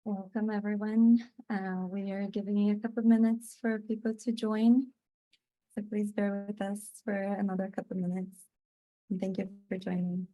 Welcome, everyone. We are giving you a couple of minutes for people to join. So please bear with us for another couple of minutes. And thank you for joining.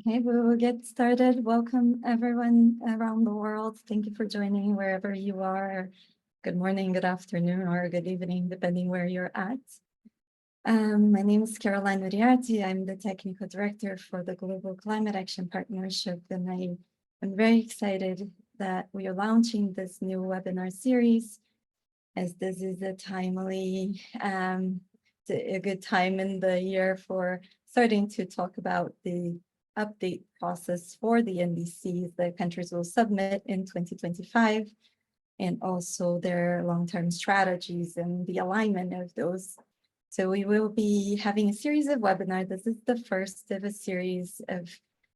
Okay, we will get started. Welcome, everyone around the world. Thank you for joining wherever you are. Good morning, good afternoon, or good evening, depending where you're at. My name is Caroline Uriarty. I'm the Technical Director for the Global Climate Action Partnership, and I am very excited that we are launching this new webinar series, as this is a timely, a good time in the year for starting to talk about the update process for the NDCs that countries will submit in 2025, and also their long-term strategies and the alignment of those. So we will be having a series of webinars. This is the first of a series of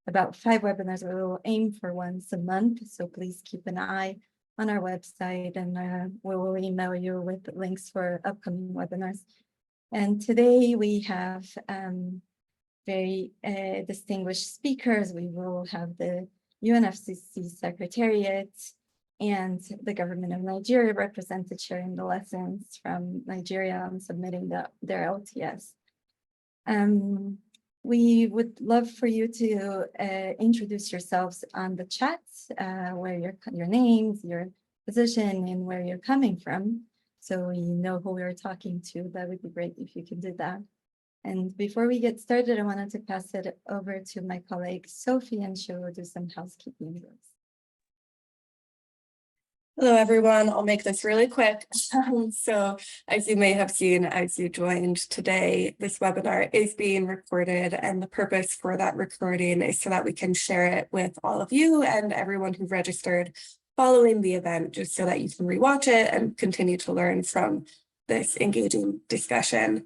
about 5 webinars. We will aim for once a month, so please keep an eye on our website, and we will email you with links for upcoming webinars. And today we have very distinguished speakers. We will have the UNFCCC Secretariat and the government of Nigeria represented, sharing the lessons from Nigeria on submitting their LTS. We would love for you to introduce yourselves on the chat, where your names, your position, and where you're coming from, so we know who we are talking to. That would be great if you can do that. And before we get started, I wanted to pass it over to my colleague Sophie, and she will do some housekeeping rules. Hello, everyone. I'll make this really quick. So as you may have seen, as you joined today, this webinar is being recorded, and the purpose for that recording is so that we can share it with all of you and everyone who registered following the event, just so that you can rewatch it and continue to learn from this engaging discussion.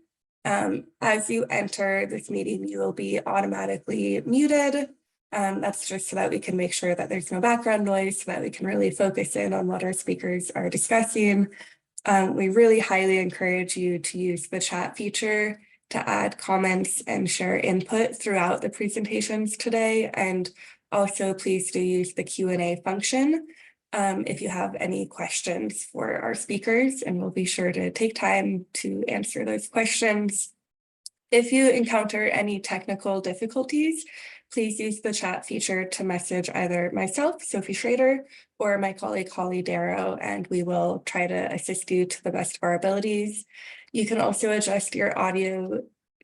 As you enter this meeting, you will be automatically muted. That's just so that we can make sure that there's no background noise, so that we can really focus in on what our speakers are discussing. We really highly encourage you to use the chat feature to add comments and share input throughout the presentations today. And also please do use the Q&A function if you have any questions for our speakers, and we'll be sure to take time to answer those questions. If you encounter any technical difficulties, please use the chat feature to message either myself, Sophie Schrader, or my colleague, Holly Darrow, and we will try to assist you to the best of our abilities. You can also adjust your audio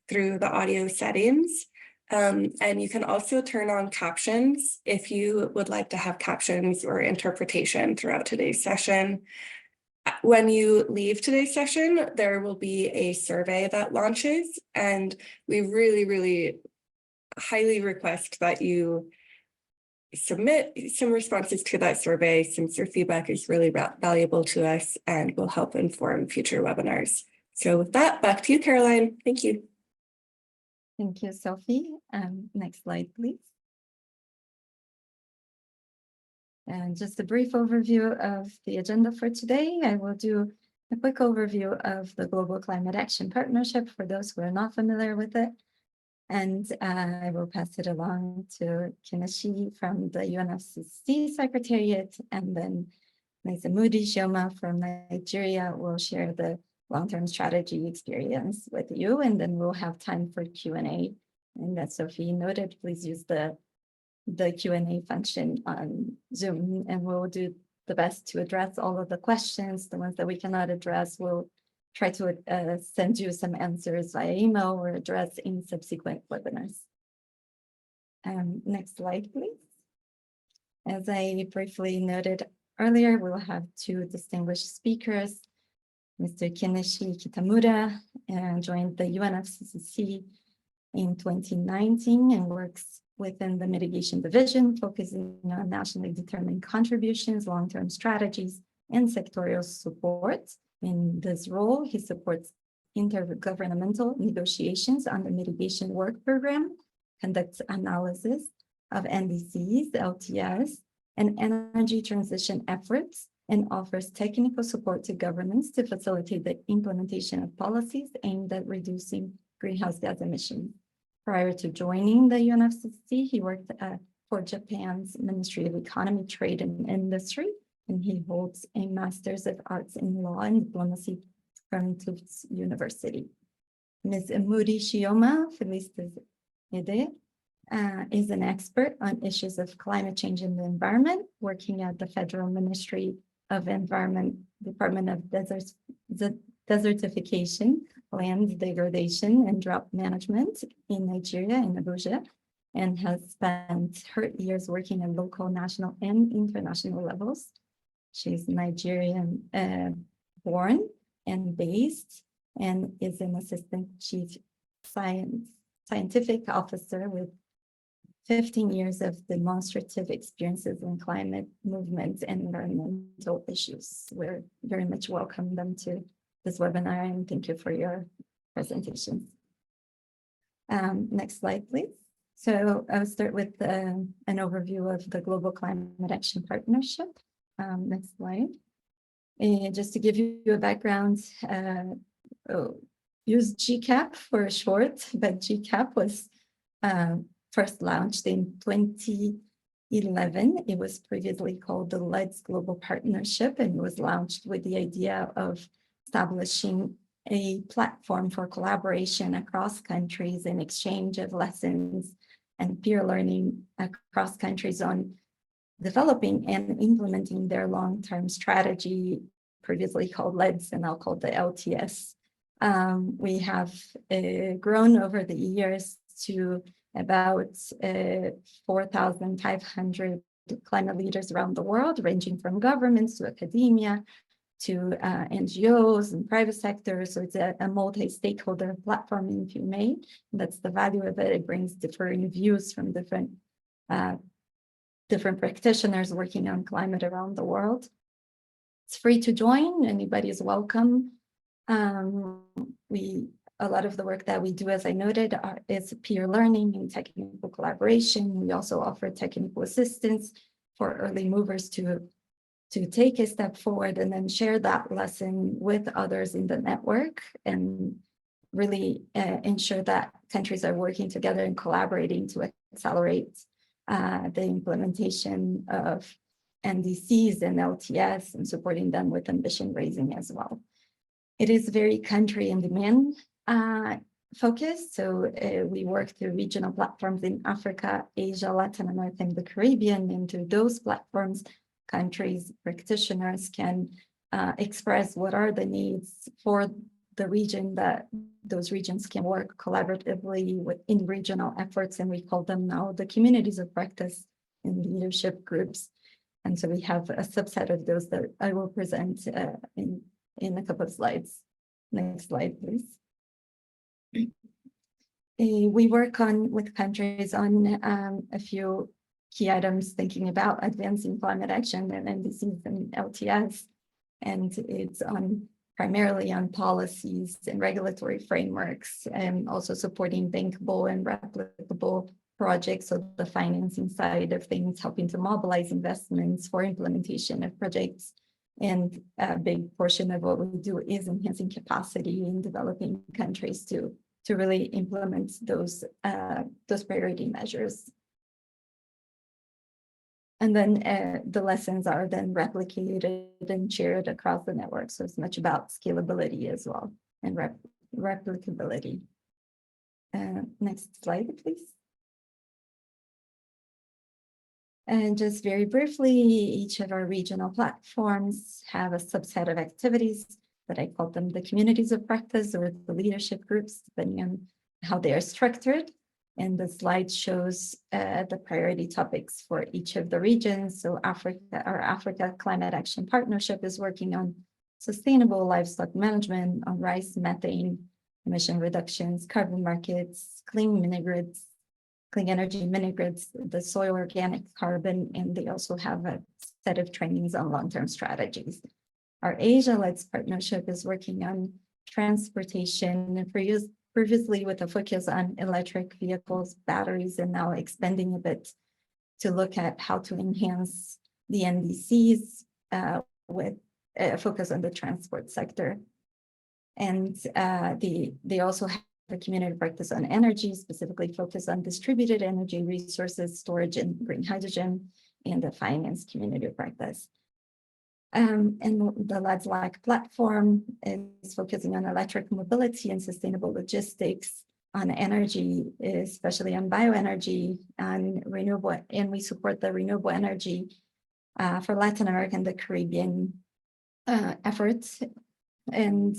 through the audio settings, and you can also turn on captions if you would like to have captions or interpretation throughout today's session. When you leave today's session, there will be a survey that launches, and we really highly request that you submit some responses to that survey, since your feedback is really valuable to us and will help inform future webinars. So with that, back to you, Caroline. Thank you. Thank you, Sophie. Next slide, please. And just a brief overview of the agenda for today. I will do a quick overview of the Global Climate Action Partnership for those who are not familiar with it. And I will pass it along to Kineshi from the UNFCCC Secretariat, and then Naizamudi Shioma from Nigeria will share the long-term strategy experience with you, and then we'll have time for Q&A And as Sophie noted, please use the Q&A function on Zoom, and we'll do the best to address all of the questions. The ones that we cannot address, we'll try to send you some answers via email or address in subsequent webinars. Next slide, please. As I briefly noted earlier, we'll have two distinguished speakers. Mr. Kenichi Kitamura joined the UNFCCC in 2019 and works within the mitigation division, focusing on nationally determined contributions, long-term strategies, and sectorial support. In this role, he supports intergovernmental negotiations on the mitigation work program, conducts analysis of NDCs, LTS, and energy transition efforts, and offers technical support to governments to facilitate the implementation of policies aimed at reducing greenhouse gas emissions. Prior to joining the UNFCCC, he worked for Japan's Ministry of Economy, Trade, and Industry, and he holds a Master's of Arts in Law and Diplomacy from Tufts University. Ms. Emuri Shioma is an expert on issues of climate change and the environment, working at the Federal Ministry of Environment, Department of Desertification, Land Degradation, and Drought Management in Nigeria, in Abuja, and has spent her years working at local, national, and international levels. She's Nigerian born and based, and is an assistant chief scientific officer with 15 years of demonstrative experiences in climate movements and environmental issues. We're very much welcome them to this webinar, and thank you for your presentations. Next slide, please. So I'll start with an overview of the Global Climate Action Partnership. Next slide. Just to give you a background, use GCAP for short, but GCAP was first launched in 2011. It was previously called the LEDS Global Partnership, and was launched with the idea of establishing a platform for collaboration across countries and exchange of lessons and peer learning across countries on developing and implementing their long-term strategy, previously called LEDS and now called the LTS. We have grown over the years to about 4,500 climate leaders around the world, ranging from governments to academia, to NGOs and private sector. So it's a multi-stakeholder platform, if you may. That's the value of it. It brings differing views from different practitioners working on climate around the world. It's free to join. Anybody is welcome. A lot of the work that we do, as I noted, is peer learning and technical collaboration. We also offer technical assistance for early movers to take a step forward and then share that lesson with others in the network, and really ensure that countries are working together and collaborating to accelerate the implementation of NDCs and LTS, and supporting them with ambition raising as well. It is very country and demand focused. So we work through regional platforms in Africa, Asia, Latin America, and the Caribbean. And through those platforms, countries, practitioners can express what are the needs for the region, that those regions can work collaboratively in regional efforts. And we call them now the communities of practice and leadership groups. And so we have a subset of those that I will present in a couple of slides. Next slide, please. We work with countries on a few key items, thinking about advancing climate action and NDCs and LTS. And it's primarily on policies and regulatory frameworks, and also supporting bankable and replicable projects. So the financing side of things, helping to mobilize investments for implementation of projects. And a big portion of what we do is enhancing capacity in developing countries to really implement those priority measures. And then the lessons are then replicated and shared across the network. So it's much about scalability as well, and replicability. Next slide, please. And just very briefly, each of our regional platforms have a subset of activities that I call them the communities of practice or the leadership groups, depending on how they are structured. And the slide shows the priority topics for each of the regions. So our Africa Climate Action Partnership is working on sustainable livestock management, on rice, methane, emission reductions, carbon markets, clean mini-grids, clean energy mini-grids, the soil organic carbon, and they also have a set of trainings on long-term strategies. Our Asia-led partnership is working on transportation, previously with a focus on electric vehicles, batteries, and now expanding a bit to look at how to enhance the NDCs with a focus on the transport sector. And they also have a community practice on energy, specifically focused on distributed energy resources, storage, and green hydrogen, and the finance community practice. And the LADSLAC platform is focusing on electric mobility and sustainable logistics, on energy, especially on bioenergy and renewable, and we support the renewable energy for Latin America and the Caribbean efforts, and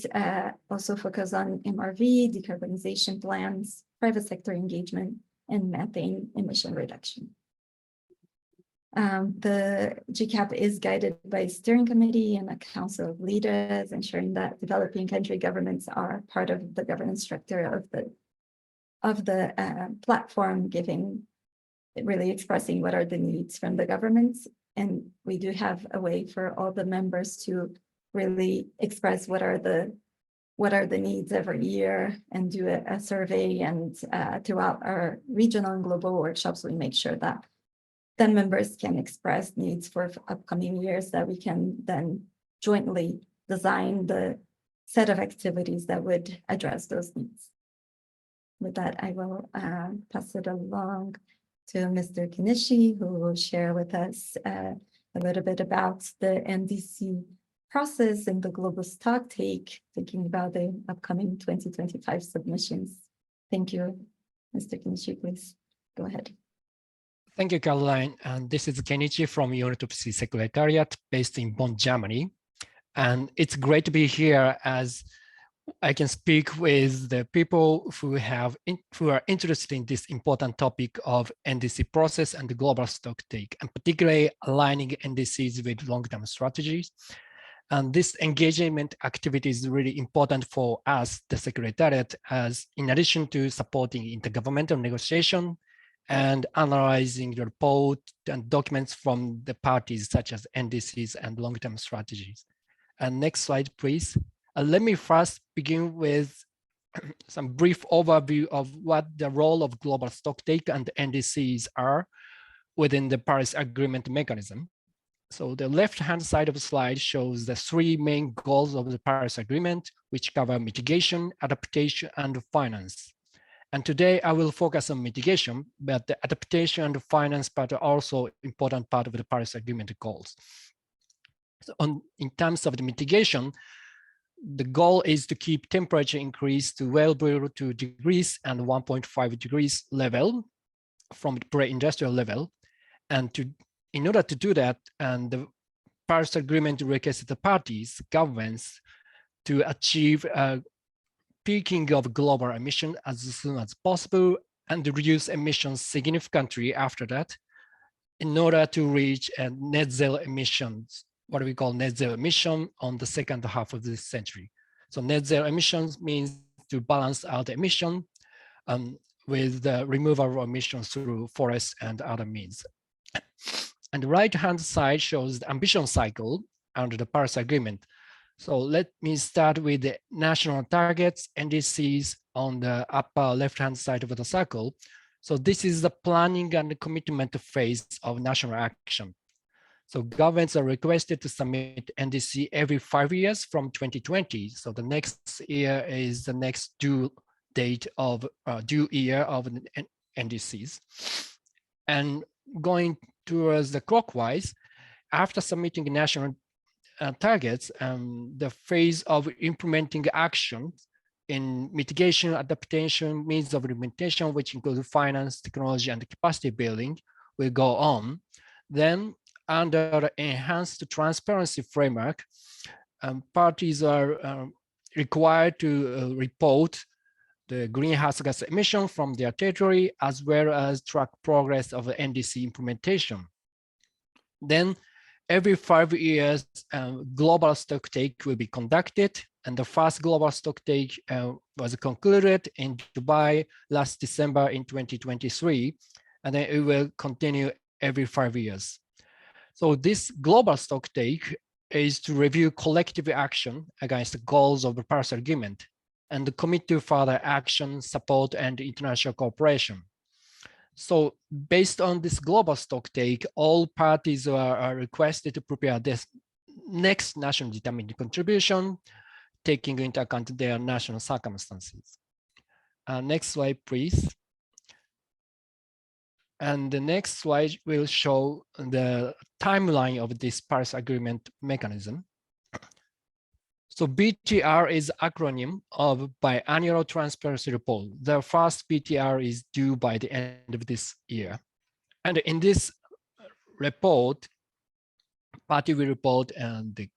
also focus on MRV, decarbonization plans, private sector engagement, and methane emission reduction. The GCAP is guided by a steering committee and a council of leaders, ensuring that developing country governments are part of the governance structure of the platform, really expressing what are the needs from the governments. And we do have a way for all the members to really express what are the needs every year, and do a survey. And throughout our regional and global workshops, we make sure that the members can express needs for upcoming years, that we can then jointly design the set of activities that would address those needs. With that, I will pass it along to Mr. Kenichi, who will share with us a little bit about the NDC process and the global Stocktake, thinking about the upcoming 2025 submissions. Thank you. Mr. Kenichi, please go ahead. Thank you, Caroline. And this is Kenichi from UNFCCC Secretariat based in Bonn, Germany. And it's great to be here as I can speak with the people who are interested in this important topic of NDC process and the global Stocktake, and particularly aligning NDCs with long-term strategies. And this engagement activity is really important for us, the Secretariat, as in addition to supporting intergovernmental negotiation and analyzing the report and documents from the parties such as NDCs and long-term strategies. And next slide, please. Let me first begin with some brief overview of what the role of global Stocktake and NDCs are within the Paris Agreement mechanism. So the left-hand side of the slide shows the three main goals of the Paris Agreement, which cover mitigation, adaptation, and finance. And today I will focus on mitigation, but the adaptation and finance part are also important part of the Paris Agreement goals. So in terms of the mitigation, the goal is to keep temperature increase to well below 2 degrees and 1.5 degrees level from the pre-industrial level. And in order to do that, and the Paris Agreement requires the parties, governments, to achieve a peaking of global emission as soon as possible and reduce emissions significantly after that in order to reach a net zero emissions, what we call net zero emission on the second half of this century. So net zero emissions means to balance out emission with the removal of emissions through forests and other means. And the right-hand side shows the ambition cycle under the Paris Agreement. So let me start with the national targets, NDCs, on the upper left-hand side of the circle. So this is the planning and commitment phase of national action. So governments are requested to submit NDC every 5 years from 2020. So the next year is the next due year of NDCs. And going towards the clockwise, after submitting national targets, the phase of implementing actions in mitigation, adaptation, means of implementation, which include finance, technology, and capacity building, will go on. Then under the enhanced transparency framework, parties are required to report the greenhouse gas emission from their territory, as well as track progress of the NDC implementation. Then every 5 years, global stocktake will be conducted, and the first global stocktake was concluded in Dubai last December in 2023, and then it will continue every 5 years. So this global stocktake is to review collective action against the goals of the Paris Agreement and commit to further action, support, and international cooperation. So based on this global stocktake, all parties are requested to prepare this next national determined contribution, taking into account their national circumstances. Next slide, please. And the next slide will show the timeline of this Paris Agreement mechanism. So BTR is acronym of Biannual Transparency Report. The first BTR is due by the end of this year. And in this report, party will report the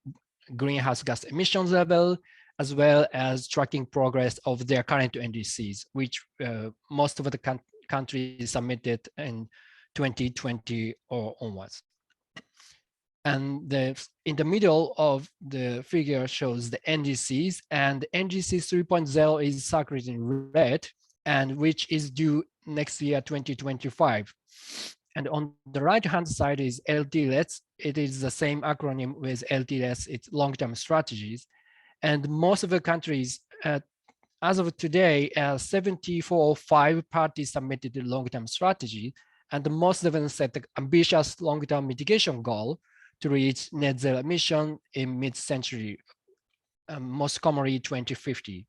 greenhouse gas emissions level, as well as tracking progress of their current NDCs, which most of the countries submitted in 2020 or onwards. And in the middle of the figure shows the NDCs, and NDC 3.0 is circled in red, and which is due next year, 2025. And on the right-hand side is LTS. It is the same acronym with LTS, it's long-term strategies. And most of the countries, as of today, 74.5 parties submitted the long-term strategy, and most of them set the ambitious long-term mitigation goal to reach net zero emission in mid-century, most commonly 2050.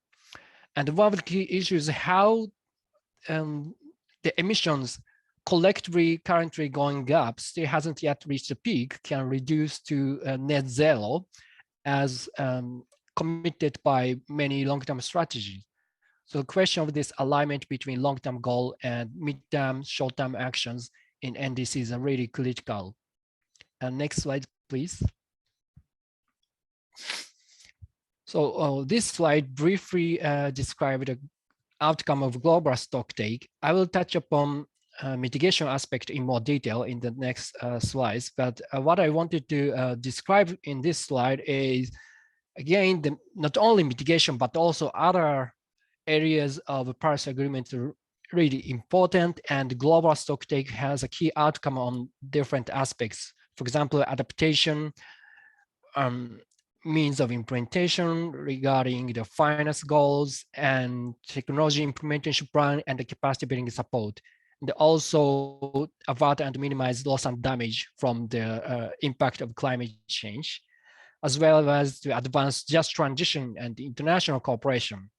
And one of the key issues is how the emissions collectively currently going up still hasn't yet reached the peak, can reduce to net zero as committed by many long-term strategies. So the question of this alignment between long-term goal and mid-term, short-term actions in NDCs are really critical. Next slide, please. So this slide briefly describes the outcome of global stocktake. I will touch upon mitigation aspect in more detail in the next slides, but what I wanted to describe in this slide is, again, not only mitigation, but also other areas of the Paris Agreement are really important, and global stocktake has a key outcome on different aspects. For example, adaptation, means of implementation regarding the finance goals and technology implementation plan and the capacity building support. And also avert and minimize loss and damage from the impact of climate change, as well as to advance just transition and international cooperation.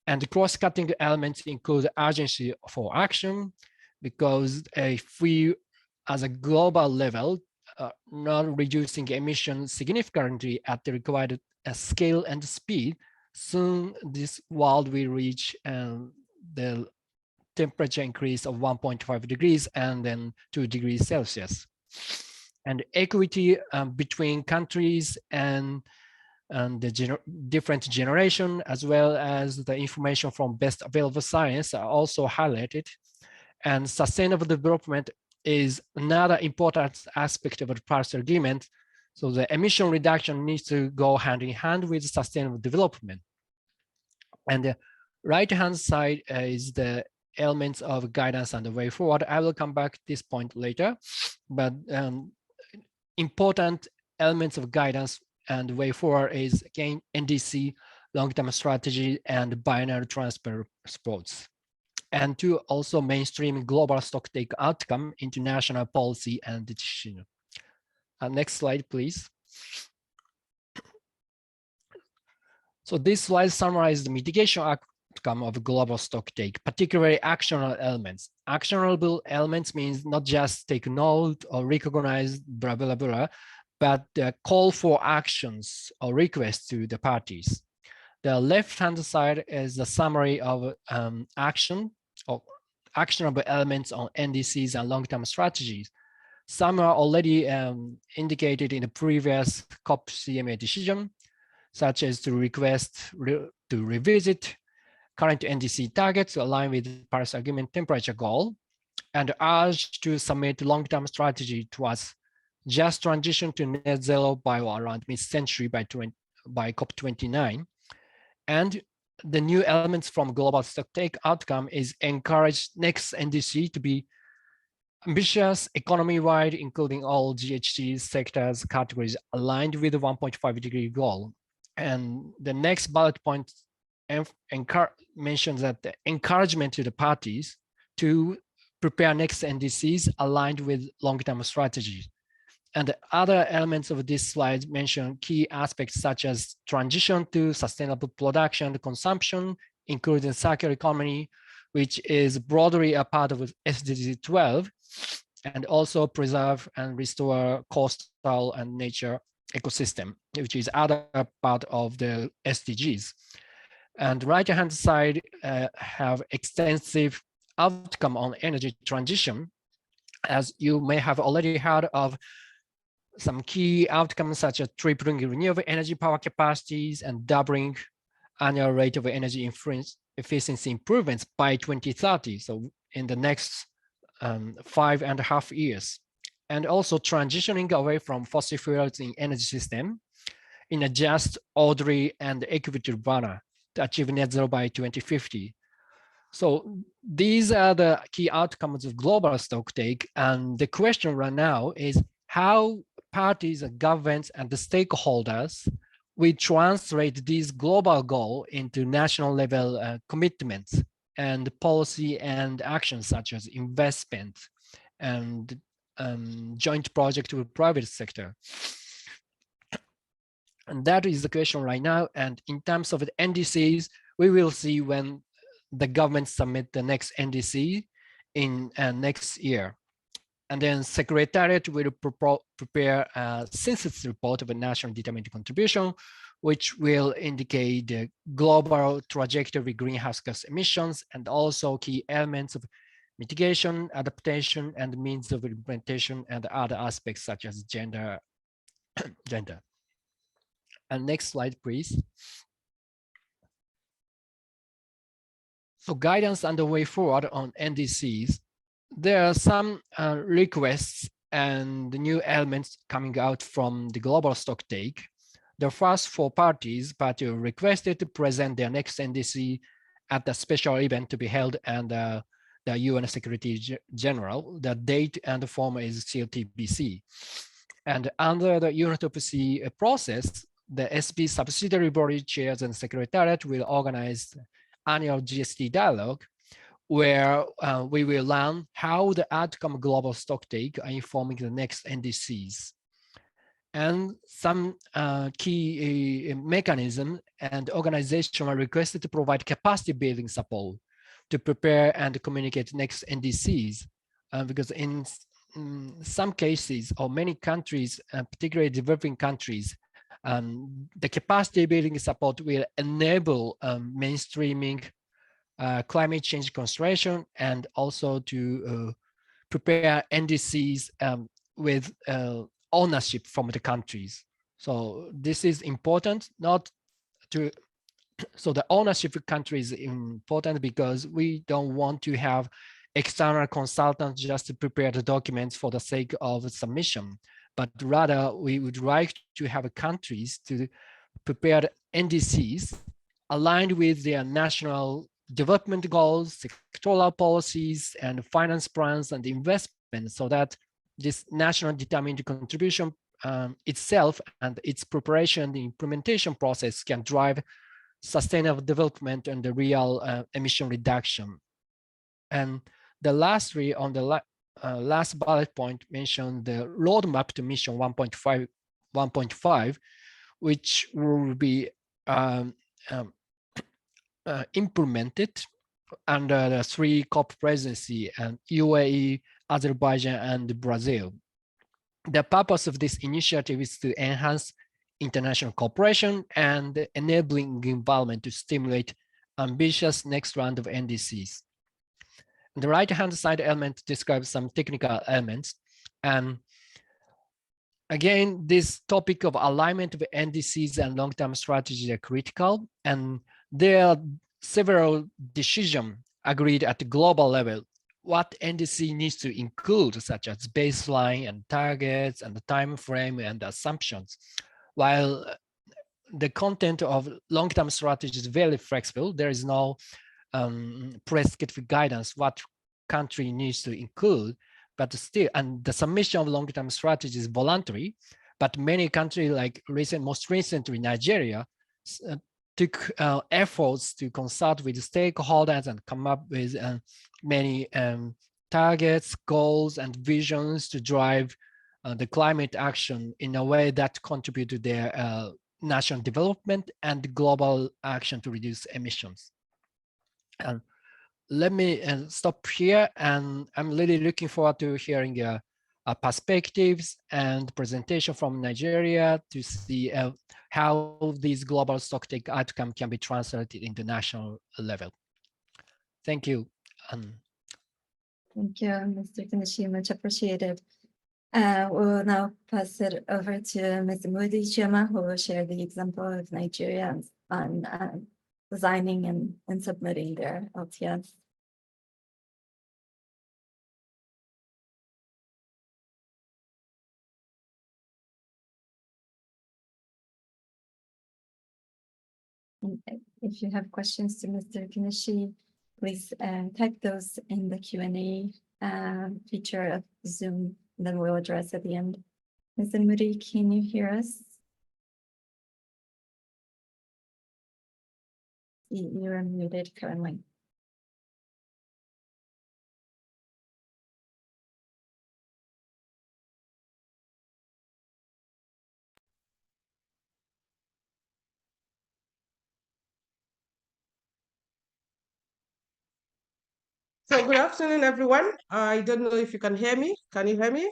And the cross-cutting elements include urgency for action, because if we, as a global level, not reducing emissions significantly at the required scale and speed, soon this world will reach the temperature increase of 1.5 degrees and then 2 degrees Celsius. And equity between countries and the different generation, as well as the information from best available science, are also highlighted. And sustainable development is another important aspect of the Paris Agreement. So the emission reduction needs to go hand in hand with sustainable development. And the right-hand side is the elements of guidance and the way forward. I will come back to this point later, but important elements of guidance and way forward is, again, NDC, long-term strategy, and biannual transfer sports. And to also mainstream global stocktake outcome into national policy and decision. Next slide, please. So this slide summarizes the mitigation outcome of global stocktake, particularly actionable elements. Actionable elements means not just take note or recognize blah, blah, blah, but call for actions or requests to the parties. The left-hand side is a summary of actionable elements on NDCs and long-term strategies. Some are already indicated in the previous COP CMA decision, such as to request to revisit current NDC targets to align with the Paris Agreement temperature goal, and urge to submit long-term strategy towards just transition to net zero by around mid-century by COP29. And the new elements from global Stocktake outcome is encourage next NDC to be ambitious economy-wide, including all GHG sectors categories aligned with the 1.5-degree goal. And the next bullet point mentions that the encouragement to the parties to prepare next NDCs aligned with long-term strategies. And the other elements of this slide mention key aspects such as transition to sustainable production and consumption, including circular economy, which is broadly a part of SDG 12, and also preserve and restore coastal and nature ecosystem, which is other part of the SDGs. And right-hand side have extensive outcome on energy transition. As you may have already heard of, some key outcomes such as tripling renewable energy power capacities and doubling annual rate of energy efficiency improvements by 2030. So in the next 5.5 years. And also transitioning away from fossil fuels in energy system in a just, orderly, and equitable manner to achieve net zero by 2050. So these are the key outcomes of global Stocktake. And the question right now is how parties and governments and the stakeholders will translate these global goals into national level commitments and policy and actions such as investment and joint project with private sector. And that is the question right now. And in terms of the NDCs, we will see when the government submit the next NDC in next year. And then Secretariat will prepare a synthesis report of a national determined contribution, which will indicate the global trajectory greenhouse gas emissions and also key elements of mitigation, adaptation, and means of implementation, and other aspects such as gender. And next slide, please. So guidance and the way forward on NDCs. There are some requests and new elements coming out from the global Stocktake. The first 4 parties requested to present their next NDC at a special event to be held and the UN Secretary General. The date and the form is CLTBC. And under the UNFCCC process, the SB subsidiary body chairs and secretariat will organize annual GST dialogue, where we will learn how the outcome global Stocktake are informing the next NDCs. And some key mechanism and organization are requested to provide capacity building support to prepare and communicate next NDCs, because in some cases or many countries, particularly developing countries, the capacity building support will enable mainstreaming climate change consideration and also to prepare NDCs with ownership from the countries. So this is important, not to, so the ownership of countries is important because we don't want to have external consultants just to prepare the documents for the sake of submission, but rather we would like to have countries to prepare NDCs aligned with their national development goals, sectoral policies, and finance plans and investment, so that this national determined contribution itself and its preparation and implementation process can drive sustainable development and the real emission reduction. And the last three on the last bullet point mentioned the roadmap to mission 1.5, which will be implemented under the 3 COP presidency and UAE, Azerbaijan, and Brazil. The purpose of this initiative is to enhance international cooperation and enabling environment to stimulate ambitious next round of NDCs. The right-hand side element describes some technical elements. And again, this topic of alignment of NDCs and long-term strategies are critical. And there are several decisions agreed at the global level what NDC needs to include, such as baseline and targets and the time frame and assumptions. While the content of long-term strategy is very flexible, there is no prescriptive guidance what country needs to include, but still, and the submission of long-term strategy is voluntary, but many countries like most recently Nigeria took efforts to consult with stakeholders and come up with many targets, goals, and visions to drive the climate action in a way that contribute to their national development and global action to reduce emissions. And let me stop here, and I'm really looking forward to hearing perspectives and presentation from Nigeria to see how these global stocktake outcome can be translated into national level. Thank you. Thank you, Mr. Kenichi, much appreciated. We'll now pass it over to Ms. Moody Chioma, who will share the example of Nigeria on designing and submitting their LTS. If you have questions to Mr. Kenichi, please type those in the Q&A feature of Zoom, and then we'll address at the end. Ms. Moody, can you hear us? You're muted currently. So good afternoon, everyone. I don't know if you can hear me. Can you hear me?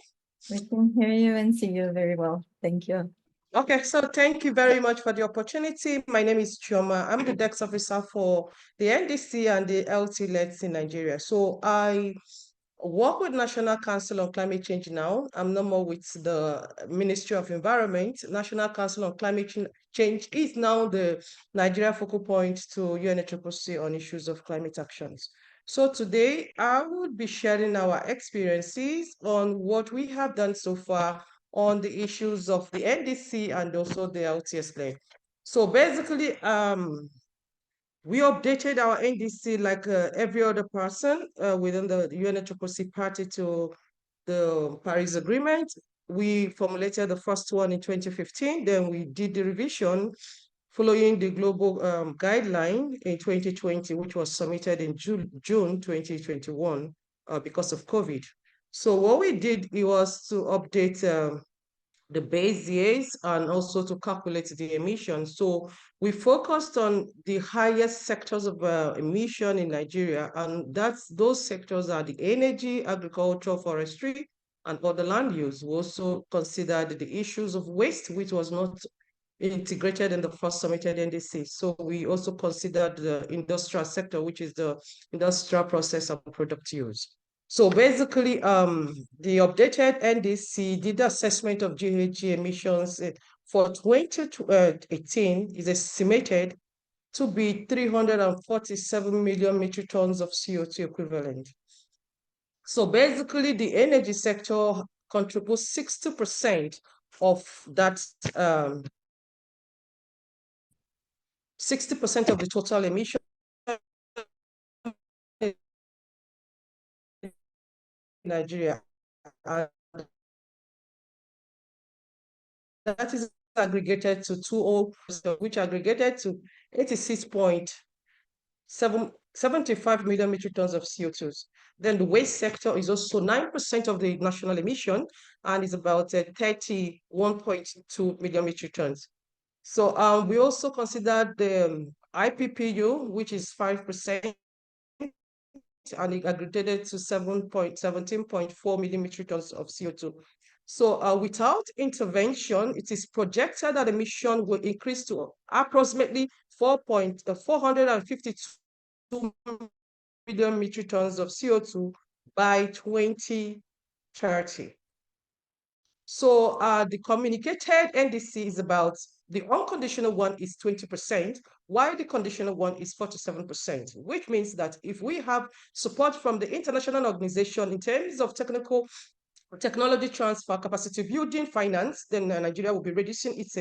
We can hear you and see you very well. Thank you. Okay, so thank you very much for the opportunity. My name is Chioma. I'm the Dex officer for the NDC and the LTS in Nigeria. So I work with National Council on Climate Change now. I'm no more with the Ministry of Environment. National Council on Climate Change is now the Nigeria focal point to UNFCCC on issues of climate actions. So today I will be sharing our experiences on what we have done so far on the issues of the NDC and also the LTS lane. So basically, we updated our NDC like every other person within the UNFCCC party to the Paris Agreement. We formulated the first one in 2015, then we did the revision following the global guideline in 2020, which was submitted in June 2021 because of COVID. So what we did was to update the base years and also to calculate the emissions. So we focused on the highest sectors of emission in Nigeria, and those sectors are the energy, agriculture, forestry, and other land use. We also considered the issues of waste, which was not integrated in the first submitted NDC. So we also considered the industrial sector, which is the industrial process of product use. So basically, the updated NDC did the assessment of GHG emissions for 2018 is estimated to be 347 million metric tons of CO2 equivalent. So basically, the energy sector contributes 60% of that 60% of the total emission in Nigeria. And that is aggregated to 20%, which aggregated to 86.75 million metric tons of CO2s. Then the waste sector is also 9% of the national emission and is about 31.2 million metric tons. So we also considered the IPPU, which is 5%, and it aggregated to 17.4 million metric tons of CO2. So without intervention, it is projected that emission will increase to approximately 452 million metric tons of CO2 by 2030. So the communicated NDC is about, the unconditional one is 20%, while the conditional one is 47%, which means that if we have support from the international organization in terms of technology transfer, capacity building, finance, then Nigeria will be reducing its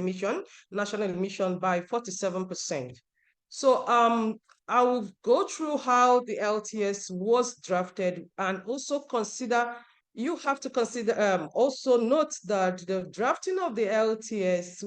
national emission by 47%. So I will go through how the LTS was drafted, and also you have to consider, also note that the drafting of the LTS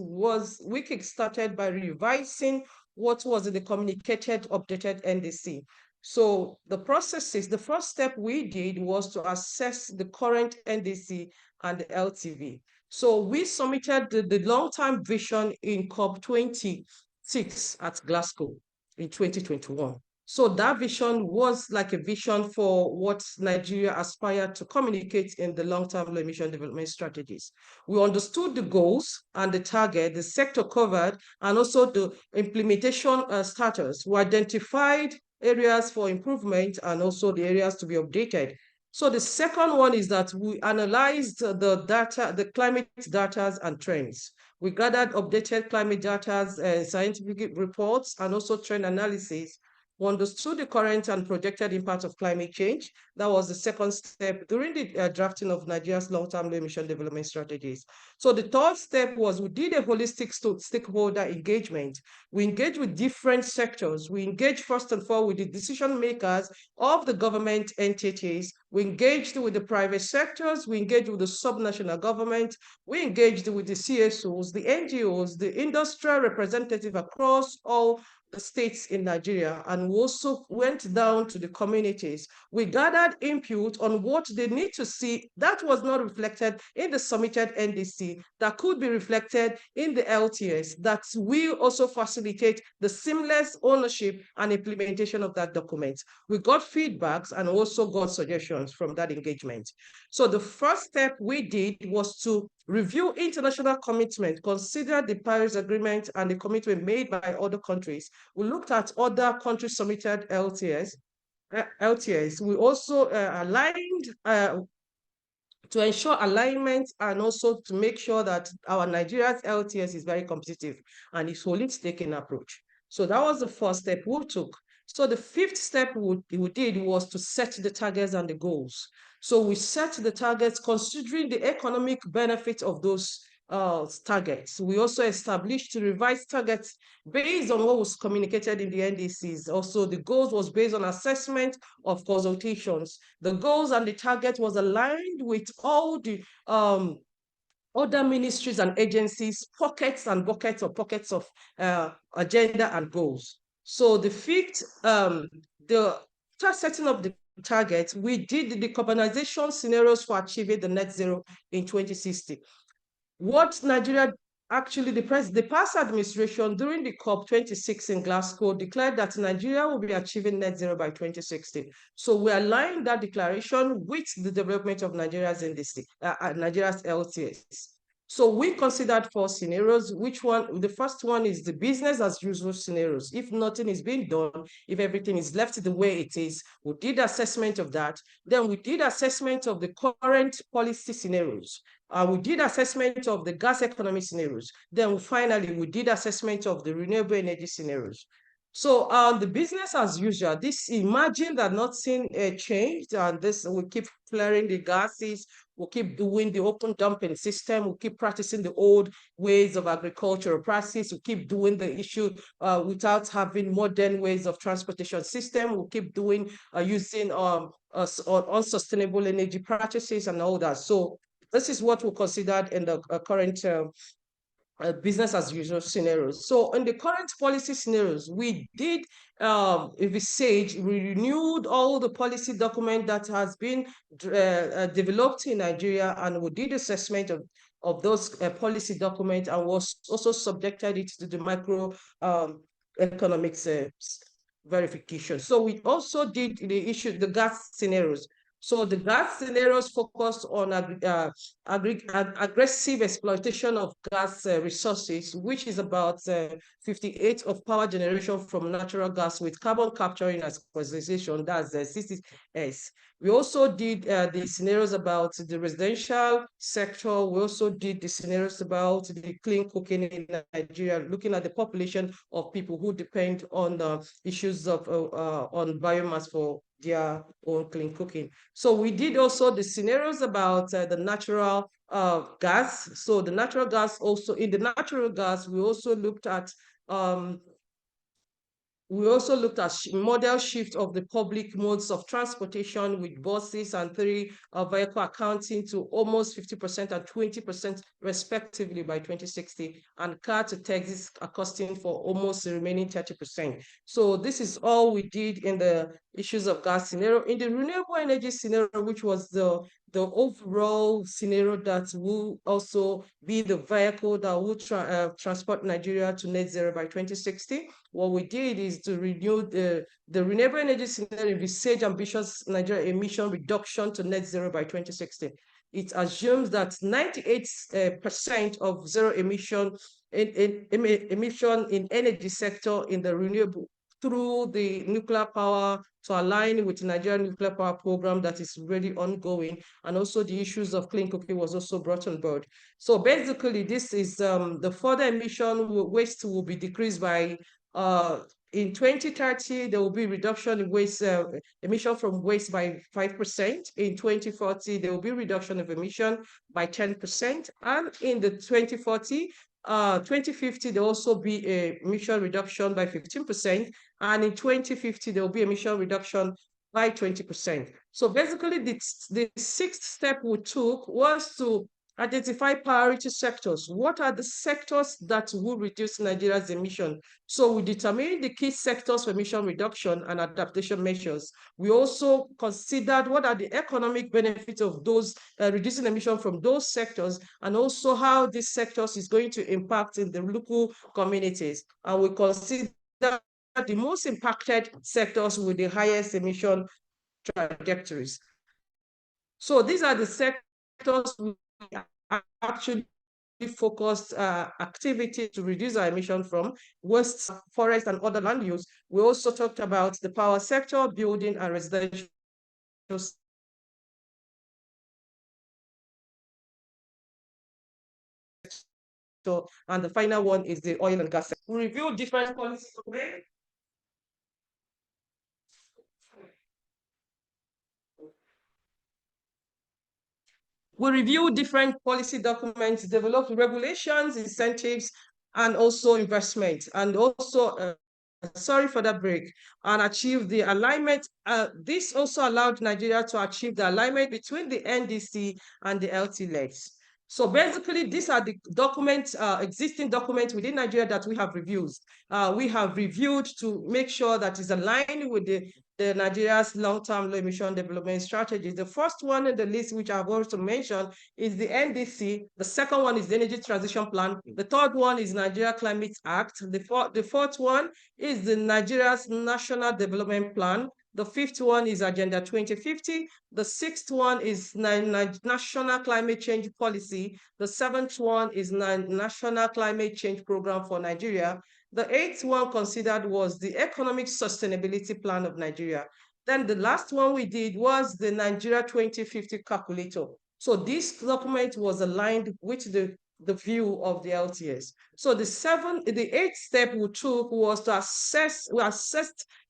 we kickstarted by revising what was in the communicated updated NDC. So the first step we did was to assess the current NDC and the LTV. So we submitted the long-term vision in COP26 at Glasgow in 2021. So that vision was like a vision for what Nigeria aspired to communicate in the long-term low emission development strategies. We understood the goals and the target, the sector covered, and also the implementation status. We identified areas for improvement and also the areas to be updated. So the second one is that we analyzed the data, the climate data and trends. We gathered updated climate data, scientific reports, and also trend analysis. We understood the current and projected impact of climate change. That was the second step during the drafting of Nigeria's long-term low emission development strategies. So the third step was we did a holistic stakeholder engagement. We engaged with different sectors. We engaged first and foremost with the decision makers of the government entities. We engaged with the private sectors. We engaged with the subnational government. We engaged with the CSOs, the NGOs, the industrial representative across all the states in Nigeria, and we also went down to the communities. We gathered input on what they need to see that was not reflected in the submitted NDC, that could be reflected in the LTS, that will also facilitate the seamless ownership and implementation of that document. We got feedbacks and also got suggestions from that engagement. So the first step we did was to review international commitment, consider the Paris Agreement and the commitment made by other countries. We looked at other countries submitted LTS. We also aligned to ensure alignment and also to make sure that our Nigeria's LTS is very competitive and is holistic in approach. So that was the first step we took. So the fifth step we did was to set the targets and the goals. So we set the targets considering the economic benefit of those targets. We also established revised targets based on what was communicated in the NDCs. Also, the goals was based on assessment of consultations. The goals and the target was aligned with all the other ministries and agencies, pockets and buckets or pockets of agenda and goals. So the fifth, after setting up the targets, we did the decarbonization scenarios for achieving the net zero in 2060. What Nigeria actually, the past administration during the COP26 in Glasgow declared that Nigeria will be achieving net zero by 2060. So we aligned that declaration with the development of Nigeria's NDC, Nigeria's LTS. So we considered 4 scenarios. Which one? The first one is the business as usual scenarios. If nothing is being done, if everything is left the way it is, we did assessment of that. Then we did assessment of the current policy scenarios. We did assessment of the gas economy scenarios. Then finally, we did assessment of the renewable energy scenarios. So the business as usual, imagine that nothing changed, and this will keep flaring the gases, we'll keep doing the open dumping system, we'll keep practicing the old ways of agricultural practice, we'll keep doing the issue without having modern ways of transportation system, we'll keep doing using unsustainable energy practices and all that. So this is what we considered in the current business as usual scenarios. So in the current policy scenarios, we did we renewed all the policy document that has been developed in Nigeria, and we did assessment of those policy documents, and was also subjected it to the macro economics verification. So we also did the gas scenarios. So the gas scenarios focused on aggressive exploitation of gas resources, which is about 58 of power generation from natural gas with carbon capturing as sequestration, that's the CCS. We also did the scenarios about the residential sector. We also did the scenarios about the clean cooking in Nigeria, looking at the population of people who depend on the issues of on biomass for their own clean cooking. So we did also the scenarios about the natural gas. So the natural gas also, in the natural gas, we also looked at model shift of the public modes of transportation with buses and three vehicle accounting to almost 50% and 20% respectively by 2060, and car to taxis costing for almost the remaining 30%. So this is all we did in the issues of gas scenario. In the renewable energy scenario, which was the overall scenario that will also be the vehicle that will transport Nigeria to net zero by 2060. What we did is to renew the renewable energy scenario, envisage ambitious Nigeria emission reduction to net zero by 2060. It assumes that 98% of zero emission in energy sector in the renewable through the nuclear power to align with the Nigerian nuclear power program that is already ongoing, and also the issues of clean cooking was also brought on board. So basically, this is the further emission waste will be decreased by in 2030, there will be reduction in waste emission from waste by 5%. In 2040, there will be reduction of emission by 10%. And in the 2050, there will also be a emission reduction by 15%. And in 2050, there will be emission reduction by 20%. So basically, the sixth step we took was to identify priority sectors. What are the sectors that will reduce Nigeria's emission? So we determined the key sectors for emission reduction and adaptation measures. We also considered what are the economic benefits of those reducing emission from those sectors, and also how these sectors is going to impact in the local communities. And we consider the most impacted sectors with the highest emission trajectories. So these are the sectors we actually focused activity to reduce our emission from: waste, forest, and other land use. We also talked about the power sector, building, and residential. And the final one is the oil and gas sector. We review different policies. We review different policy documents, develop regulations, incentives, and also investment, and also, sorry for that break, and achieve the alignment. This also allowed Nigeria to achieve the alignment between the NDC and the LTS. So basically, these are the documents, existing documents within Nigeria that we have reviewed. We have reviewed to make sure that is aligned with the Nigeria's long-term low emission development strategy. The first one in the list, which I've also mentioned, is the NDC. The second one is the Energy Transition Plan. The third one is Nigeria Climate Act. The fourth one is the Nigeria's National Development Plan. The fifth one is Agenda 2050. The sixth one is National Climate Change Policy. The seventh one is National Climate Change Program for Nigeria. The eighth one considered was the Economic Sustainability Plan of Nigeria. Then the last one we did was the Nigeria 2050 Calculator. So this document was aligned with the view of the LTS. So the eighth step we took was to assess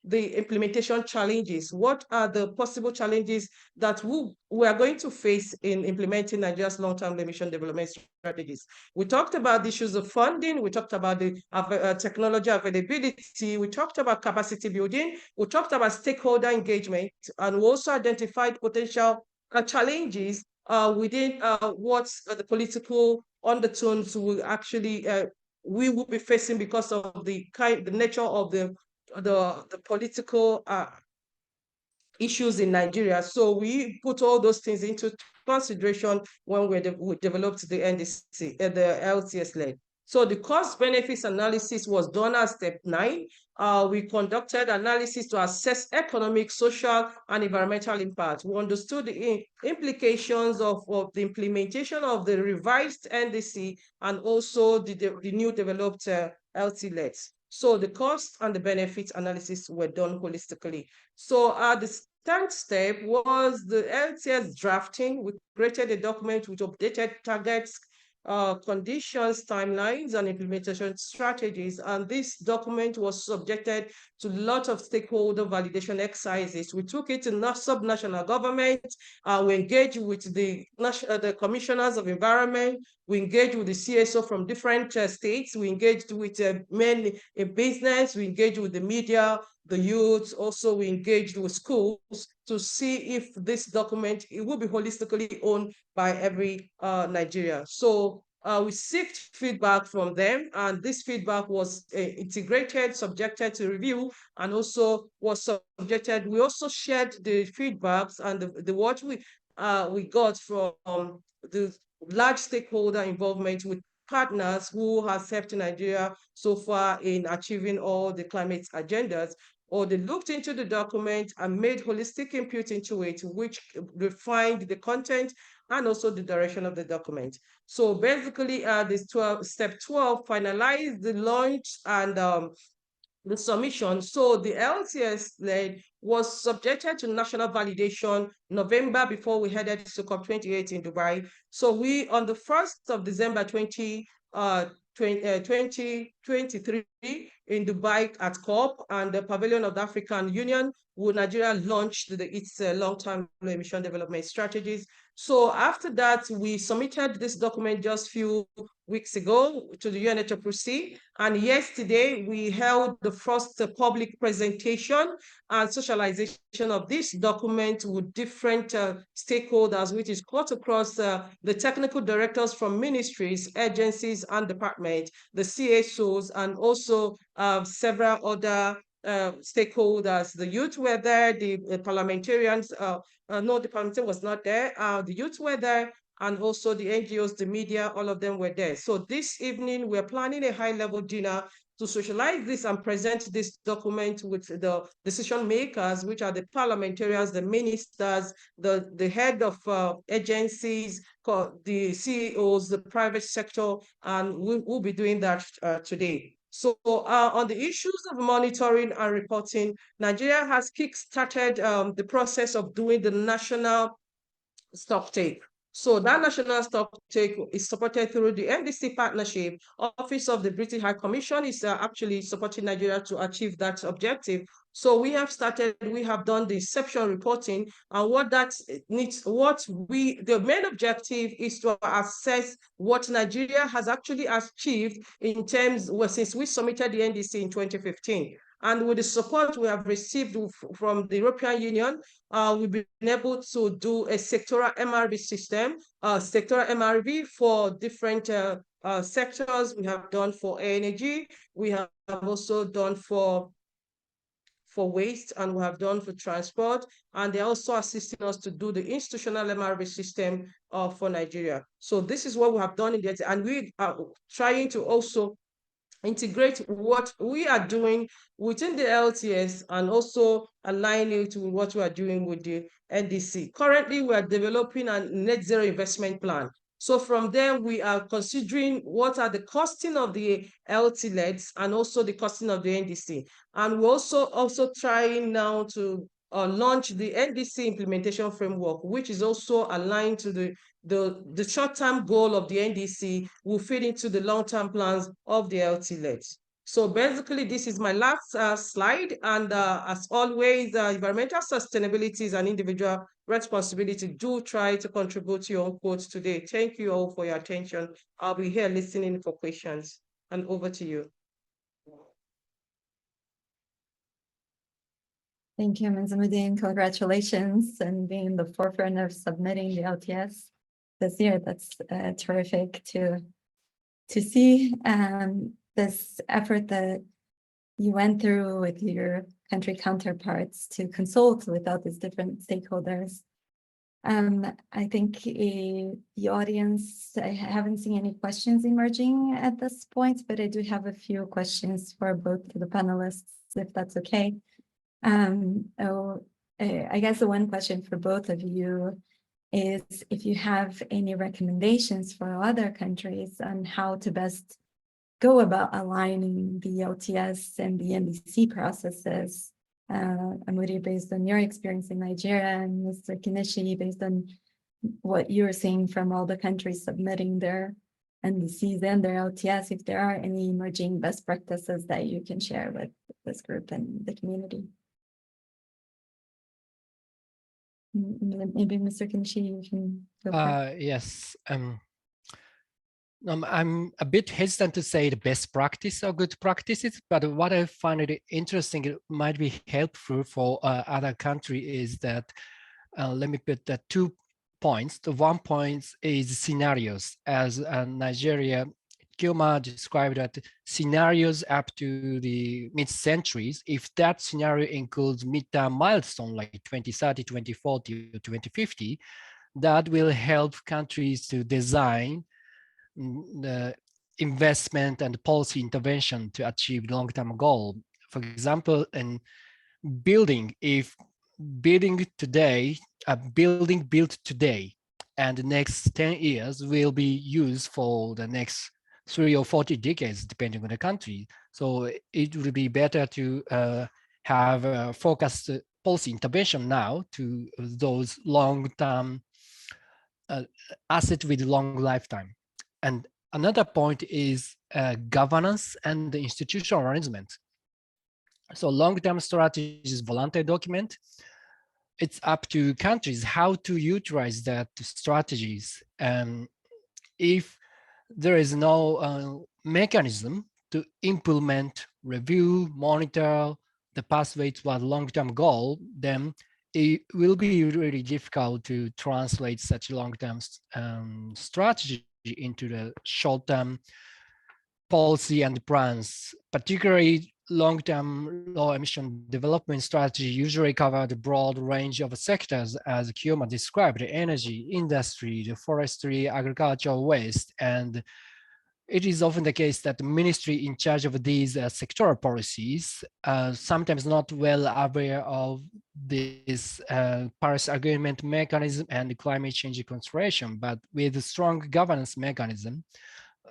the implementation challenges. What are the possible challenges that we are going to face in implementing Nigeria's long-term emission development strategies? We talked about the issues of funding. We talked about the technology availability. We talked about capacity building. We talked about stakeholder engagement, and we also identified potential challenges within what the political undertones will actually we will be facing because of the nature of the political issues in Nigeria. So we put all those things into consideration when we developed the NDC, the LTS led. So the cost benefits analysis was done as step 9. We conducted analysis to assess economic, social, and environmental impact. We understood the implications of the implementation of the revised NDC and also the new developed LTLETs. So the cost and the benefits analysis were done holistically. So the 10th step was the LTS drafting. We created a document with updated targets, conditions, timelines, and implementation strategies. And this document was subjected to a lot of stakeholder validation exercises. We took it to sub-national government. We engaged with the commissioners of environment. We engaged with the CSO from different states. We engaged with men in business. We engaged with the media, the youth. Also, we engaged with schools to see if this document, it will be holistically owned by every Nigerian. So we sought feedback from them, and this feedback was integrated, subjected to review, and also was subjected. We also shared the feedbacks and the what we got from the large stakeholder involvement with partners who has helped Nigeria so far in achieving all the climate agendas, or they looked into the document and made holistic input into it, which refined the content and also the direction of the document. So basically, this step 12 finalized the launch and the submission. So the LTS was subjected to national validation November before we headed to COP28 in Dubai. So we, on the 1st of December 2023 in Dubai at COP and the Pavilion of the African Union, where Nigeria launched its long-term emission development strategies. So after that, we submitted this document just a few weeks ago to the UNFCCC, and yesterday we held the first public presentation and socialization of this document with different stakeholders, which is cut across the technical directors from ministries, agencies, and departments, the CSOs, and also several other stakeholders. The youth were there, the parliamentarians, no, the parliamentarian was not there, the youth were there, and also the NGOs, the media, all of them were there. So this evening, we're planning a high-level dinner to socialize this and present this document with the decision makers, which are the parliamentarians, the ministers, the head of agencies, the CEOs, the private sector, and we'll be doing that today. So on the issues of monitoring and reporting, Nigeria has kick-started the process of doing the national Stocktake. So that national Stocktake is supported through the NDC partnership. Office of the British High Commission is actually supporting Nigeria to achieve that objective. So we have started, we have done the inception reporting, and what that needs, the main objective is to assess what Nigeria has actually achieved in terms, well, since we submitted the NDC in 2015. And with the support we have received from the European Union, we've been able to do a sectoral MRV system, sectoral MRV for different sectors. We have done for energy, we have also done for waste, and we have done for transport, and they're also assisting us to do the institutional MRV system for Nigeria. So this is what we have done in the, and we are trying to also integrate what we are doing within the LTS and also align it to what we are doing with the NDC. Currently, we are developing a net zero investment plan. So from there, we are considering what are the costing of the LTLETs and also the costing of the NDC. And we're also trying now to launch the NDC implementation framework, which is also aligned to the short-term goal of the NDC will fit into the long-term plans of the LTLETs. So basically, this is my last slide. And as always, environmental sustainability is an individual responsibility. Do try to contribute to your own quotes today. Thank you all for your attention. I'll be here listening for questions. And over to you. Thank you, Ms. Amudin. Congratulations on being the forefront of submitting the LTS this year. That's terrific to see this effort that you went through with your country counterparts to consult with all these different stakeholders. I think the audience, I haven't seen any questions emerging at this point, but I do have a few questions for both of the panelists, if that's okay. I guess the one question for both of you is if you have any recommendations for other countries on how to best go about aligning the LTS and the NDC processes. Amuri, based on your experience in Nigeria, and Mr. Kenichi, based on what you're seeing from all the countries submitting their NDCs and their LTS, if there are any emerging best practices that you can share with this group and the community. Maybe Mr. Kenichi, you can go first. Yes. I'm a bit hesitant to say the best practice or good practices, but what I find it interesting, it might be helpful for other countries is that, let me put the 2 points. The 1 point is scenarios. As Nigeria, Kioma described that scenarios up to the mid-centuries, if that scenario includes midterm milestone like 2030, 2040, or 2050, that will help countries to design the investment and policy intervention to achieve long-term goal. For example, in building, if building today, a building built today and the next 10 years will be used for the next 30 or 40 decades, depending on the country. So it would be better to have a focused policy intervention now to those long-term assets with long lifetime. And another point is governance and the institutional arrangement. So long-term strategy is voluntary document. It's up to countries how to utilize that strategies. If there is no mechanism to implement, review, monitor the pathway toward long-term goal, then it will be really difficult to translate such long-term strategy into the short-term policy and plans. Particularly long-term low emission development strategy usually cover the broad range of sectors as Kioma described, the energy, industry, the forestry, agricultural waste, and it is often the case that the ministry in charge of these sectoral policies sometimes not well aware of this Paris Agreement mechanism and climate change consideration, but with a strong governance mechanism,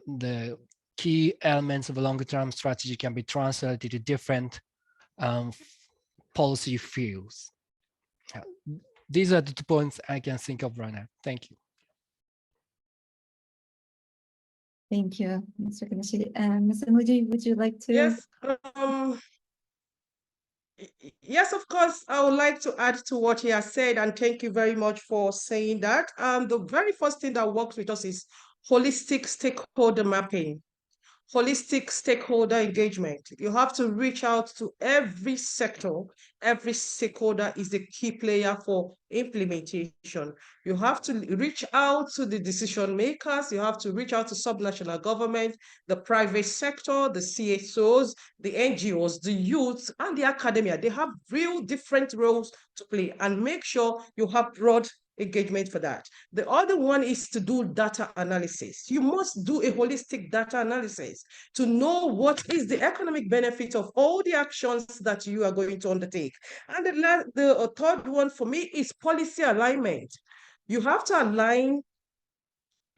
the key elements of a longer-term strategy can be translated to different policy fields. These are the 2 points I can think of right now. Thank you. Thank you, Mr. Kenichi. Ms. Amudi, would you like to? Yes. Yes, of course, I would like to add to what he has said, and thank you very much for saying that. The very first thing that works with us is holistic stakeholder mapping, holistic stakeholder engagement. You have to reach out to every sector. Every stakeholder is a key player for implementation. You have to reach out to the decision makers. You have to reach out to subnational government, the private sector, the CSOs, the NGOs, the youth, and the academia. They have real different roles to play, and make sure you have broad engagement for that. The other one is to do data analysis. You must do a holistic data analysis to know what is the economic benefit of all the actions that you are going to undertake. And the third one for me is policy alignment. You have to align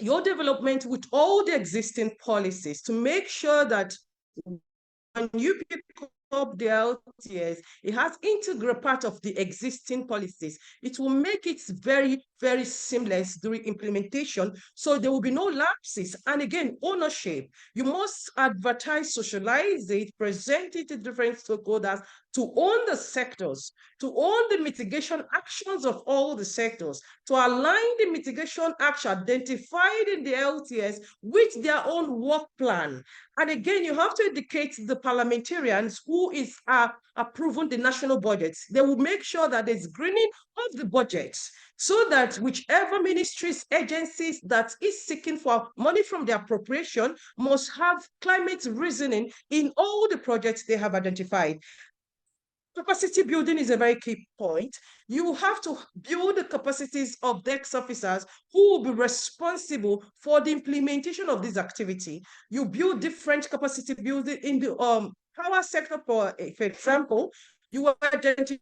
your development with all the existing policies to make sure that when you pick up the LTS, it has integral part of the existing policies. It will make it very, very seamless during implementation, so there will be no lapses. And again, ownership. You must advertise, socialize it, present it to different stakeholders to own the sectors, to own the mitigation actions of all the sectors, to align the mitigation action identified in the LTS with their own work plan. And again, you have to educate the parliamentarians who is approving the national budgets. They will make sure that there's greening of the budgets, so that whichever ministries, agencies that is seeking for money from the appropriation must have climate reasoning in all the projects they have identified. capacity building is a very key point. You have to build the capacities of DEX officers who will be responsible for the implementation of this activity. You build different capacity building in the power sector, for example. You identify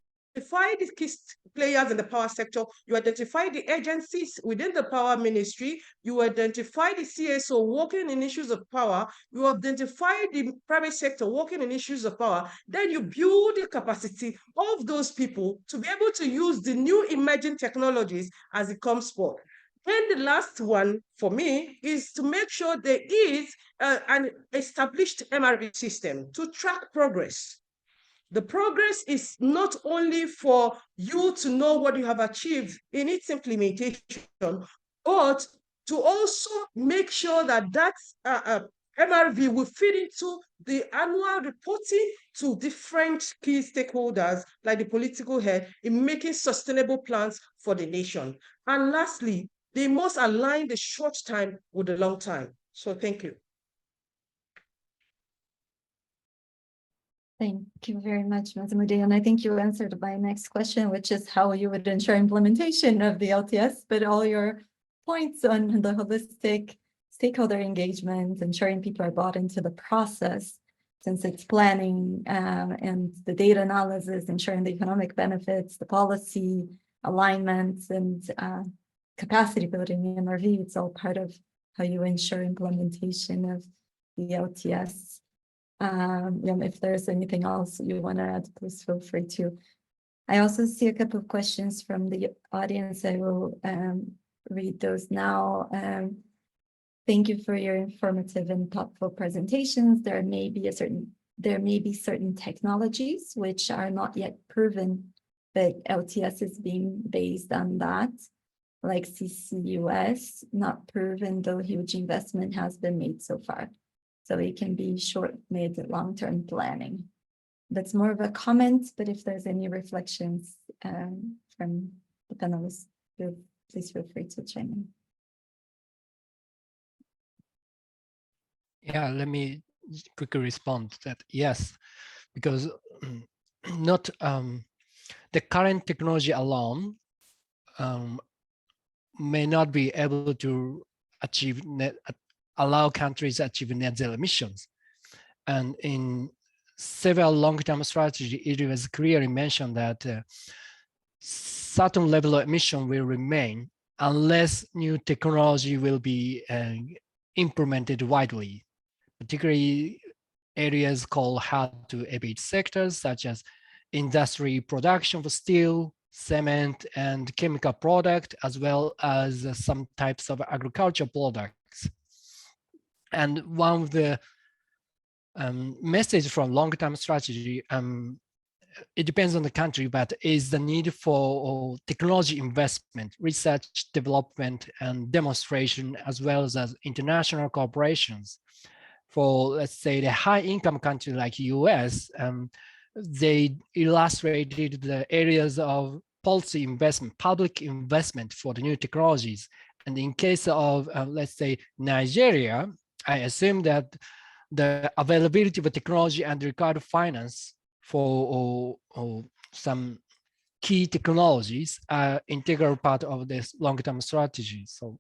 the key players in the power sector, you identify the agencies within the power ministry, you identify the CSO working in issues of power, you identify the private sector working in issues of power, then you build the capacity of those people to be able to use the new emerging technologies as it comes forth. And the last one for me is to make sure there is an established MRV system to track progress. The progress is not only for you to know what you have achieved in its implementation, but to also make sure that that MRV will fit into the annual reporting to different key stakeholders, like the political head, in making sustainable plans for the nation. And lastly, they must align the short time with the long time. So thank you. Thank you very much, Ms. Moody. And I think you answered my next question, which is how you would ensure implementation of the LTS, but all your points on the holistic stakeholder engagement, ensuring people are bought into the process, since it's planning and the data analysis, ensuring the economic benefits, the policy alignments, and capacity building in MRV, it's all part of how you ensure implementation of the LTS. If there's anything else you want to add, please feel free to. I also see a couple of questions from the audience. I will read those now. Thank you for your informative and thoughtful presentations. There may be certain technologies which are not yet proven, but LTS is being based on that, like CCUS, not proven, though huge investment has been made so far. So it can be short, mid, long-term planning. That's more of a comment, but if there's any reflections from the panelists, please feel free to chime in. Yeah, let me quickly respond to that. Yes, because not the current technology alone may not be able to achieve allow countries to achieve net zero emissions. And in several long-term strategies, it was clearly mentioned that certain level of emission will remain unless new technology will be implemented widely, particularly areas called hard to abate sectors, such as industry production for steel, cement, and chemical product, as well as some types of agricultural products. And one of the message from long-term strategy, it depends on the country, but is the need for technology investment, research, development, and demonstration, as well as international corporations. For, let's say, the high-income country like US, they illustrated the areas of policy investment, public investment for the new technologies. And in case of, let's say, Nigeria, I assume that the availability of technology and required finance for some key technologies are integral part of this long-term strategy. So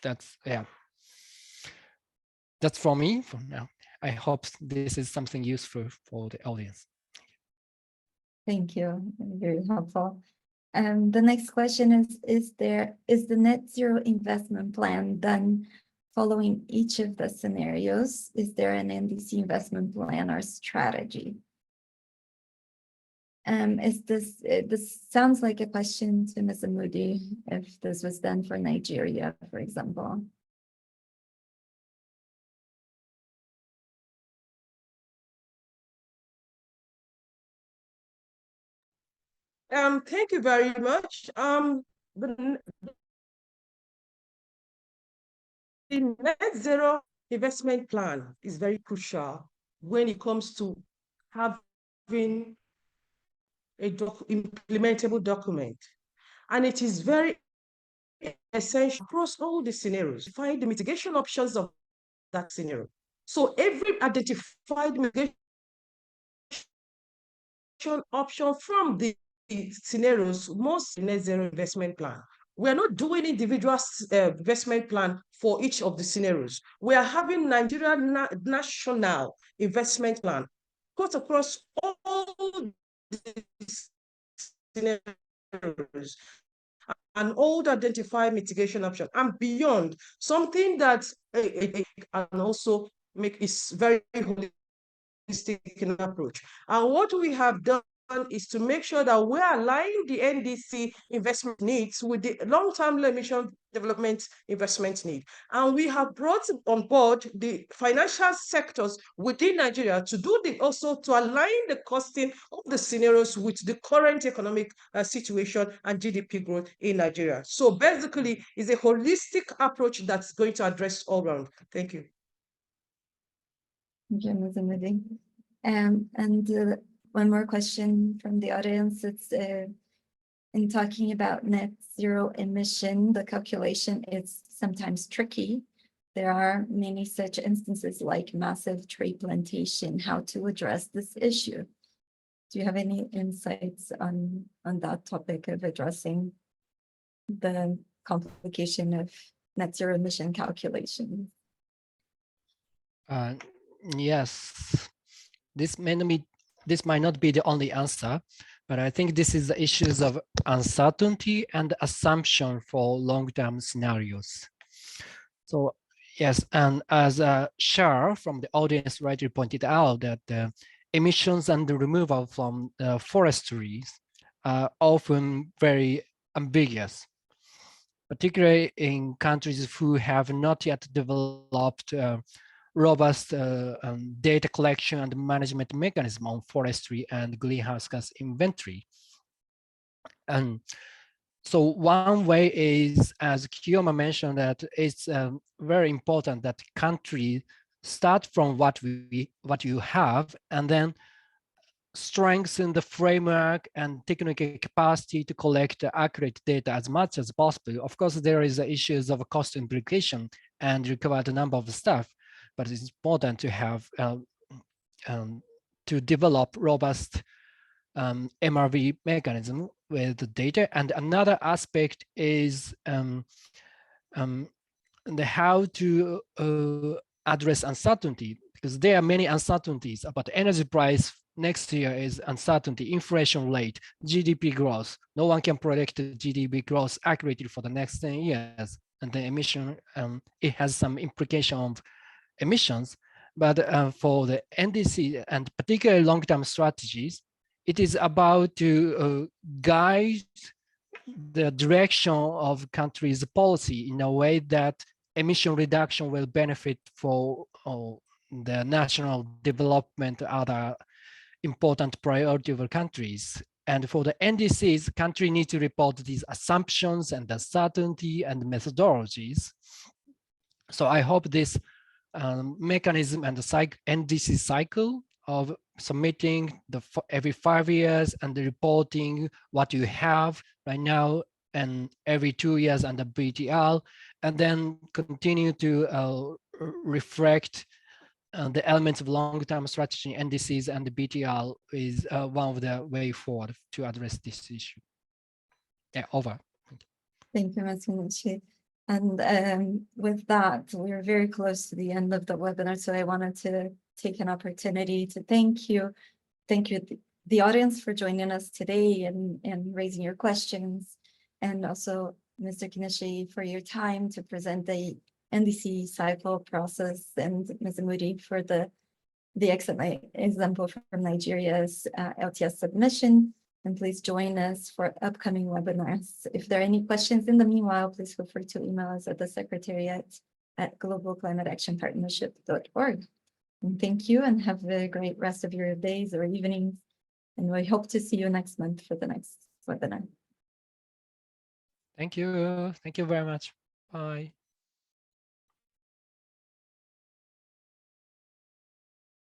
that's, yeah. That's for me for now. I hope this is something useful for the audience. Thank you, very helpful. The next question is the net zero investment plan done following each of the scenarios? Is there an NDC investment plan or strategy? This sounds like a question to Ms. Moody, if this was done for Nigeria, for example. Thank you very much. The net zero investment plan is very crucial when it comes to having a implementable document. And it is very essential across all the scenarios to find the mitigation options of that scenario. So every identified mitigation option from the scenarios, most net zero investment plan. We are not doing individual investment plan for each of the scenarios. We are having Nigeria national investment plan cut across all the scenarios and all the identified mitigation options and beyond, something that and also make is very holistic in approach. And what we have done is to make sure that we are aligning the NDC investment needs with the long-term emission development investment need. And we have brought on board the financial sectors within Nigeria to do also to align the costing of the scenarios with the current economic situation and GDP growth in Nigeria. So basically, it's a holistic approach that's going to address all around. Thank you. Thank you, Ms. Amadi. And one more question from the audience. It's in talking about net zero emission, the calculation is sometimes tricky. There are many such instances like massive tree plantation, how to address this issue. Do you have any insights on that topic of addressing the complication of net zero emission calculation? Yes, this might not be the only answer, but I think this is the issues of uncertainty and assumption for long-term scenarios. So yes, and as Shar from the audience rightly pointed out that the emissions and the removal from forestries are often very ambiguous, particularly in countries who have not yet developed robust data collection and management mechanism on forestry and greenhouse gas inventory. And so one way is, as Kiyoma mentioned, that it's very important that countries start from what you have and then strengthen the framework and technical capacity to collect accurate data as much as possible. Of course, there is the issues of a cost implication and require a number of staff, but it's important to have to develop robust MRV mechanism with the data. And another aspect is the how to address uncertainty, because there are many uncertainties about energy price. Next year is uncertainty, inflation rate, GDP growth. No one can predict the GDP growth accurately for the next 10 years. And the emission, it has some implication of emissions, but for the NDC and particularly long-term strategies, it is about to guide the direction of countries' policy in a way that emission reduction will benefit for the national development, other important priority of countries. And for the NDCs, country need to report these assumptions and uncertainty and methodologies. So I hope this mechanism and the NDC cycle of submitting every 5 years and the reporting what you have right now and every 2 years under BTL, and then continue to reflect the elements of long-term strategy, NDCs and the BTL is one of the way forward to address this issue. Yeah, over. Thank you, Ms. Kenichi. And with that, we're very close to the end of the webinar, so I wanted to take an opportunity to thank you the audience for joining us today and raising your questions, and also Mr. Kenichi for your time to present the NDC cycle process, and Ms. Moody for the excellent example from Nigeria's LTS submission. And please join us for upcoming webinars. If there are any questions in the meanwhile, please feel free to email us at the secretariat@globalclimateactionpartnership.org. And thank you and have a great rest of your days or evenings. And we hope to see you next month for the next webinar. Thank you. Thank you very much. Bye.